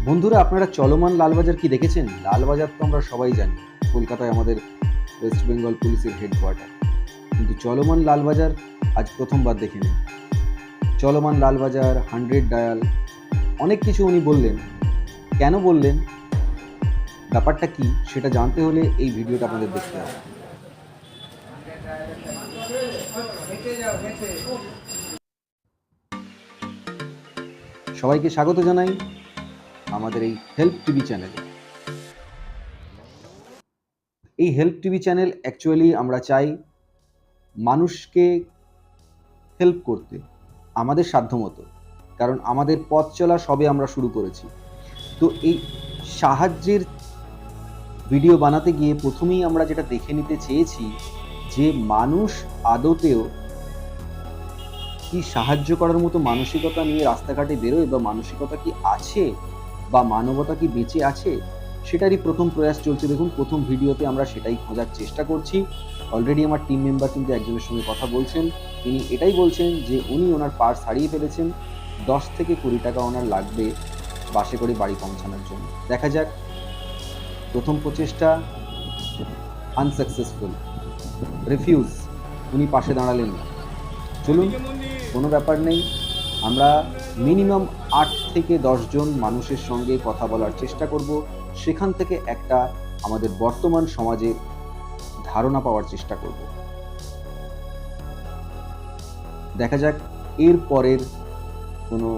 বন্ধুরা, আপনারা চলমান লালবাজার কি দেখেছেন? লালবাজার তো আমরা সবাই জানি, কলকাতায় আমাদের ওয়েস্ট বেঙ্গল পুলিশের হেডকোয়ার্টার। কিন্তু চলমান লালবাজার আজ প্রথমবার দেখে নিন। চলমান লালবাজার, 100 ডায়াল, অনেক কিছু উনি বললেন। কেন বললেন, ব্যাপারটা কি, সেটা জানতে হলে এই ভিডিওটা আপনাদের দেখতে হবে। সবাইকে স্বাগত জানাই আমাদের এই হেল্প টিভি চ্যানেলে। এই হেল্প টিভি চ্যানেল অ্যাকচুয়ালি আমরা চাই মানুষকে হেল্প করতে আমাদের সাধ্যমতো, কারণ আমাদের পথ চলা সবে আমরা শুরু করেছি। তো এই সাহায্যের ভিডিও বানাতে গিয়ে প্রথমেই আমরা যেটা দেখে নিতে চেয়েছি যে মানুষ আদতেও কি সাহায্য করার মতো মানসিকতা নিয়ে রাস্তাঘাটে বেরোয়, বা মানসিকতা কি আছে, বা মানবতা কি বেঁচে আছে, সেটারই প্রথম প্রয়াস চলছে। দেখুন, প্রথম ভিডিওতে আমরা সেটাই খোঁজার চেষ্টা করছি। অলরেডি আমার টিম মেম্বার কিন্তু একজনের সঙ্গে কথা বলছেন। তিনি এটাই বলছেন যে উনি ওনার পার্স হারিয়ে ফেলেছেন, 10 থেকে 20 টাকা ওনার লাগবে বাসে করে বাড়ি পৌঁছানোর জন্য। দেখা যাক, প্রথম প্রচেষ্টা আনসাকসেসফুল, রিফিউজ, উনি পাশে দাঁড়ালেন না। চলুন, কোনো ব্যাপার নেই, আমরা মিনিমাম 8 থেকে 10 জন মানুষের সঙ্গে কথা বলার চেষ্টা করব, সেখান থেকে একটা আমাদের বর্তমান সমাজের ধারণা পাওয়ার চেষ্টা করব। দেখা যাক এর পরের কোনো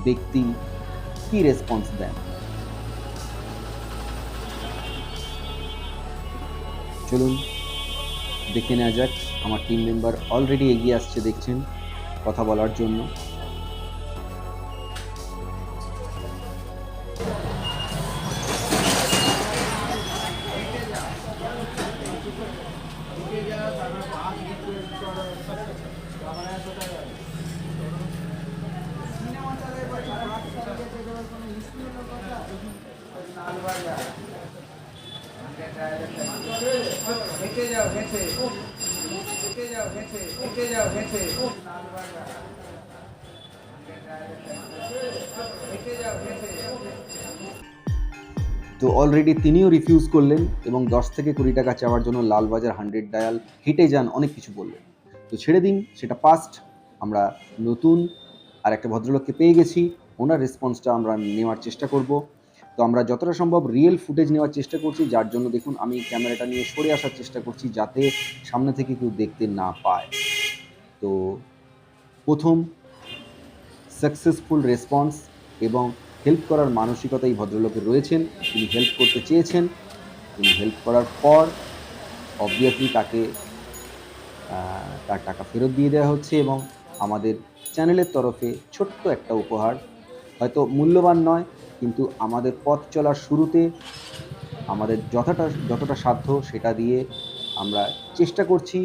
ব্যক্তি কি রেসপন্স দেন। চলুন দেখে নেওয়া যাক। আমার টিম মেম্বার অলরেডি এগিয়ে আসছে, দেখছেন, কথা বলার জন্য। তো অলরেডি তিনিও রিফিউজ করলেন এবং 10 থেকে 20 টাকা চাওয়ার জন্য লালবাজার 100 ডায়াল, হেঁটে যান, অনেক কিছু বললেন। তো ছেড়ে দিন, সেটা পাস্ট। আমরা নতুন আর একটা ভদ্রলোককে পেয়ে গেছি, ওনার রেসপন্সটা আমরা নেওয়ার চেষ্টা করব। তো আমরা যতটা সম্ভব রিয়েল ফুটেজ নেওয়ার চেষ্টা করছি, যার জন্য দেখুন আমি ক্যামেরাটা নিয়ে সরে আসার চেষ্টা করছি, যাতে সামনে থেকে কেউ দেখতে না পায়। তো প্রথম সাকসেসফুল রেসপন্স এবং হেল্প করার মানসিকতা এই ভদ্রলোকের রয়েছেন। তিনি হেল্প করতে চেয়েছেন, তিনি হেল্প করার পর অবভিয়াসলি তাকে তার টাকা ফেরত দিয়ে দেওয়া হচ্ছে, এবং আমাদের চ্যানেলের তরফে ছোট্ট একটা উপহার, হয়তো মূল্যবান নয়, কিন্তু আমাদের পথ চলার শুরুতে আমাদের যতটা সাধ্য সেটা দিয়ে আমরা চেষ্টা করছি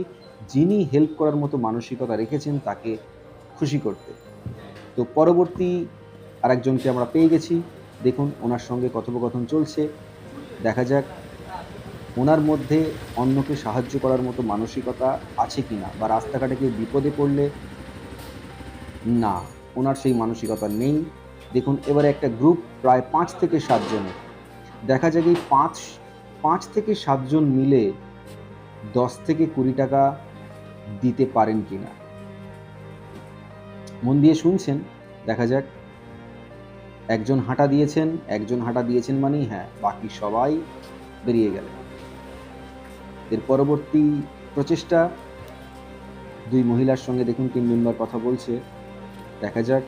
যিনি হেল্প করার মতো মানসিকতা রেখেছেন তাকে খুশি করতে। তো পরবর্তী আরেকজনকে আমরা পেয়ে গেছি, দেখুন ওনার সঙ্গে কথোপকথন চলছে। দেখা যাক ওনার মধ্যে অন্যকে সাহায্য করার মতো মানসিকতা আছে কিনা, বা রাস্তাঘাটে কেউ বিপদে পড়লে, না, ওনার সেই মানসিকতা নেই। দেখুন এবারে একটা গ্রুপ প্রায় 5 থেকে 7 জনের। দেখা যাক এই 5 থেকে 7 জন মিলে 10 থেকে 20 টাকা দিতে পারেন কিনা। মন দিয়ে শুনছেন, দেখা যাক। একজন হাঁটা দিয়েছেন মানেই হ্যাঁ, বাকি সবাই বেরিয়ে গেলেন। এর পরবর্তী প্রচেষ্টা, 2 মহিলার সঙ্গে দেখুন টিম মেম্বার কথা বলছে। দেখা যাক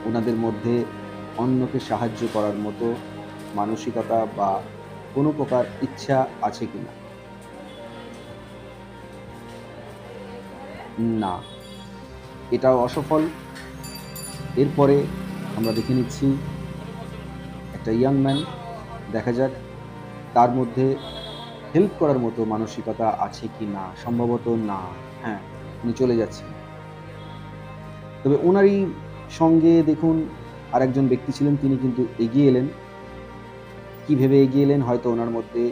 ওনাদের মধ্যে অন্যকে সাহায্য করার মতো মানসিকতা বা কোনো প্রকার ইচ্ছা আছে কিনা। না, এটাও অসফল। এরপরে আমরা দেখে নিচ্ছি একটা ইয়াং ম্যান। দেখা যাক তার মধ্যে হেল্প করার মতো মানসিকতা আছে কি না। সম্ভবত না, হ্যাঁ, উনি চলে যাচ্ছেন। তবে ওনারই সঙ্গে দেখুন আরেকজন ব্যক্তি ছিলেন, তিনি কিন্তু এগিয়ে এলেন। কি ভেবে এগিয়ে এলেন, হয়তো ওনার মধ্যে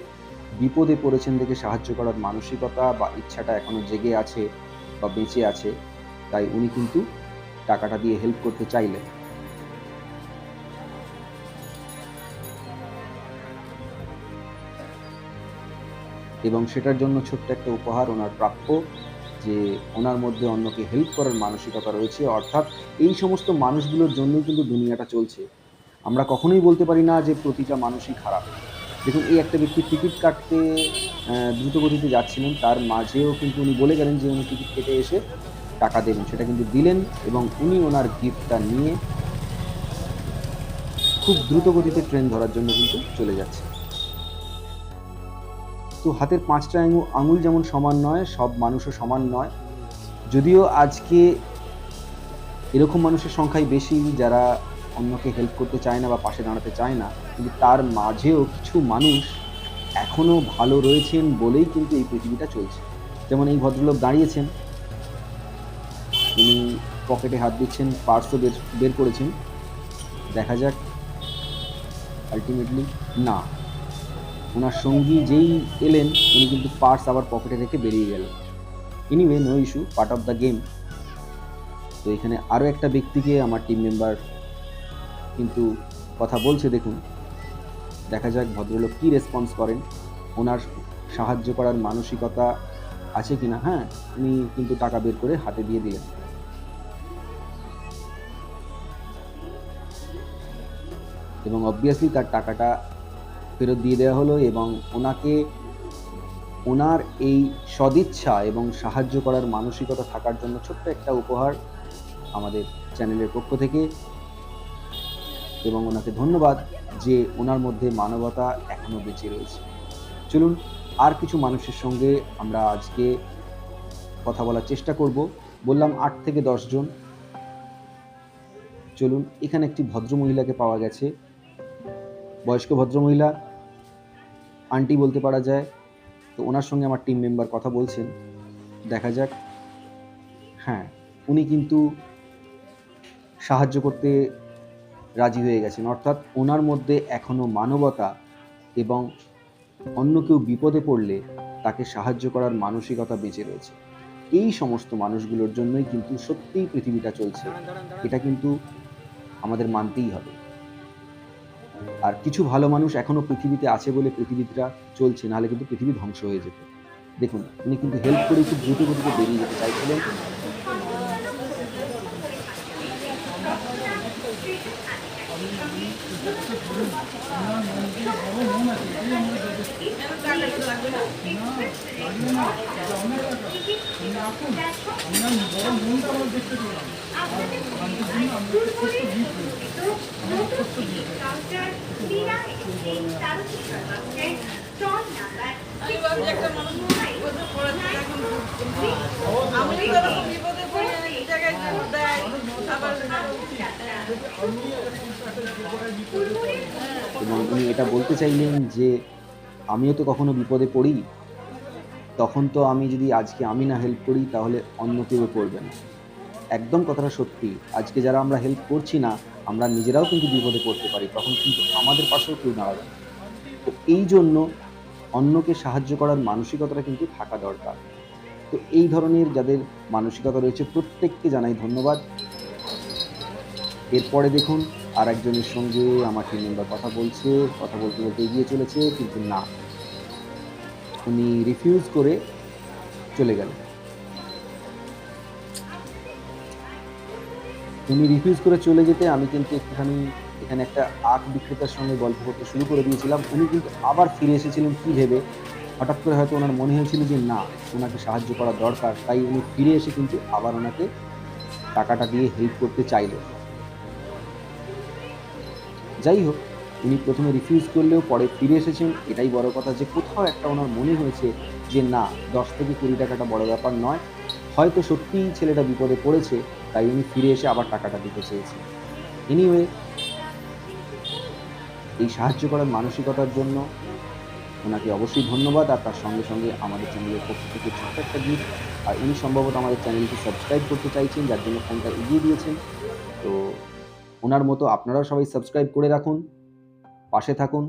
বিপদে পড়েছেন দেখে সাহায্য করার মানসিকতা বা ইচ্ছাটা এখনো জেগে আছে বা বেঁচে আছে, তাই উনি কিন্তু টাকাটা দিয়ে হেল্প করতে চাইলেন। এবং সেটার জন্য ছোট্ট একটা উপহার ওনার প্রাপ্য, যে ওনার মধ্যে অন্যকে হেল্প করার মানসিকতা রয়েছে। অর্থাৎ এই সমস্ত মানুষগুলোর জন্যই কিন্তু দুনিয়াটা চলছে। আমরা কখনোই বলতে পারি না যে প্রতিটা মানুষই খারাপ। দেখুন, এই একটা ব্যক্তি টিকিট কাটতে দ্রুত গতিতে যাচ্ছিলেন, তার মাঝেও কিন্তু উনি বলে গেলেন যে উনি টিকিট কেটে এসে টাকা দেবেন। সেটা কিন্তু দিলেন এবং উনি ওনার গিফটটা নিয়ে খুব দ্রুত গতিতে ট্রেন ধরার জন্য কিন্তু চলে যাচ্ছে। তো হাতের ৫টা আঙুল যেমন সমান নয়, সব মানুষও সমান নয়। যদিও আজকে এরকম মানুষের সংখ্যাই বেশি যারা অন্যকে হেল্প করতে চায় না বা পাশে দাঁড়াতে চায় না, কিন্তু তার মাঝেও কিছু মানুষ এখনও ভালো রয়েছেন বলেই কিন্তু এই পৃথিবীটা চলছে। যেমন এই ভদ্রলোক দাঁড়িয়েছেন, উনি পকেটে হাত দিচ্ছেন, পার্সও বের করেছেন। দেখা যাক আলটিমেটলি না, ওনার সঙ্গী যেই এলেন উনি কিন্তু পার্স আবার পকেটে রেখে বেরিয়ে গেলেন। Anyway, no issue, part of the game. তো এখানে আরও একটা ব্যক্তিকে আমার টিম মেম্বার কিন্তু কথা বলছে, দেখুন, দেখা যাক ভদ্রলোক কী রেসপন্স করেন, ওনার সাহায্য করার মানসিকতা আছে কিনা। হ্যাঁ, উনি কিন্তু টাকা বের করে হাতে দিয়ে দিলেন এবং অবভিয়াসলি তার টাকাটা ফেরত দিয়ে দেওয়া হলো এবং ওনাকে ওনার এই সদিচ্ছা এবং সাহায্য করার মানসিকতা থাকার জন্য ছোট্ট একটা উপহার আমাদের চ্যানেলের পক্ষ থেকে, এবং ওনাকে ধন্যবাদ যে ওনার মধ্যে মানবতা এখনও বেঁচে রয়েছে। চলুন আর কিছু মানুষের সঙ্গে আমরা আজকে কথা বলার চেষ্টা করব। বললাম ৮ থেকে ১০ জন। চলুন, এখানে একটি ভদ্রমহিলাকে পাওয়া গেছে, বয়স্ক ভদ্রমহিলা, আন্টি বলতে পারা যায়। তো ওনার সঙ্গে আমার টিম মেম্বার কথা বলছেন, দেখা যাক। হ্যাঁ, উনি কিন্তু সাহায্য করতে রাজি হয়ে গেছেন, অর্থাৎ ওনার মধ্যে এখনও মানবতা এবং অন্য কেউ বিপদে পড়লে তাকে সাহায্য করার মানসিকতা বেঁচে রয়েছে। এই সমস্ত মানুষগুলোর জন্যই কিন্তু সত্যিই পৃথিবীটা চলছে, এটা কিন্তু আমাদের মানতেই হবে। আর কিছু ভালো মানুষ এখনও পৃথিবীতে আছে বলে পৃথিবীটা চলছে, নাহলে কিন্তু পৃথিবী ধ্বংস হয়ে যেত। দেখুন, উনি কিন্তু হেল্প করে খুব দ্রুত গতিতে বেরিয়ে যেতে চাইছিলেন। এবং উনি এটা বলতে চাইলেন যে আমিও তো কখনো বিপদে পড়ি, তখন তো আমি যদি আজকে আমি না হেল্প করি তাহলে অন্য কেউ করবে না। একদম কথাটা সত্যি। আজকে যারা আমরা হেল্প করছি না, আমরা নিজেরাও কিন্তু বিপদে পড়তে পারি, তখন কিন্তু আমাদের পাশেও কেউ দাঁড়াবে না। তো এই জন্য অন্যকে সাহায্য করার মানসিকতাটা কিন্তু থাকা দরকার। তো এই ধরনের যাদের মানসিকতা রয়েছে প্রত্যেককে জানাই ধন্যবাদ। এরপরে দেখুন আর একজনের সঙ্গে আমার টিম মেম্বার কথা বলতে বলতে এগিয়ে চলেছে, কিন্তু না, উনি রিফিউজ করে চলে গেলেন। উনি রিফিউজ করে চলে যেতে আমি কিন্তু একটুখানি এখানে একটা আখ বিক্রেতার সঙ্গে গল্প করতে শুরু করে দিয়েছিলাম। উনি কিন্তু আবার ফিরে এসেছিলেন কী ভেবে, হঠাৎ করে হয়তো ওনার মনে হয়েছিল যে না, ওনাকে সাহায্য করা দরকার, তাই উনি ফিরে এসে কিন্তু আবার ওনাকে টাকাটা দিয়ে হেল্প করতে চাইলেন। যাই হোক, উনি প্রথমে রিফিউজ করলেও পরে ফিরে এসেছেন, এটাই বড় কথা, যে কোথাও একটা ওনার মনে হয়েছে যে না, 10 থেকে 20 টাকাটা বড় ব্যাপার নয়, হয়তো সত্যিই ছেলেটা বিপদে পড়েছে, তাই উনি ফিরে এসে আবার টাকাটা দিতে চেয়েছেন। এনিওয়ে, এই সাহায্য করার মানসিকতার জন্য ওনাকে অবশ্যই ধন্যবাদ। আর তার সঙ্গে সঙ্গে আমাদের চ্যানেলের পক্ষ থেকে ছোট্ট একটা গিফট। আর উনি সম্ভবত আমাদের চ্যানেলটি সাবস্ক্রাইব করতে চাইছেন, যার জন্য ফোনটা এগিয়ে দিয়েছেন। তো ওনার মতো আপনারাও সবাই সাবস্ক্রাইব করে রাখুন, পাশে থাকুন।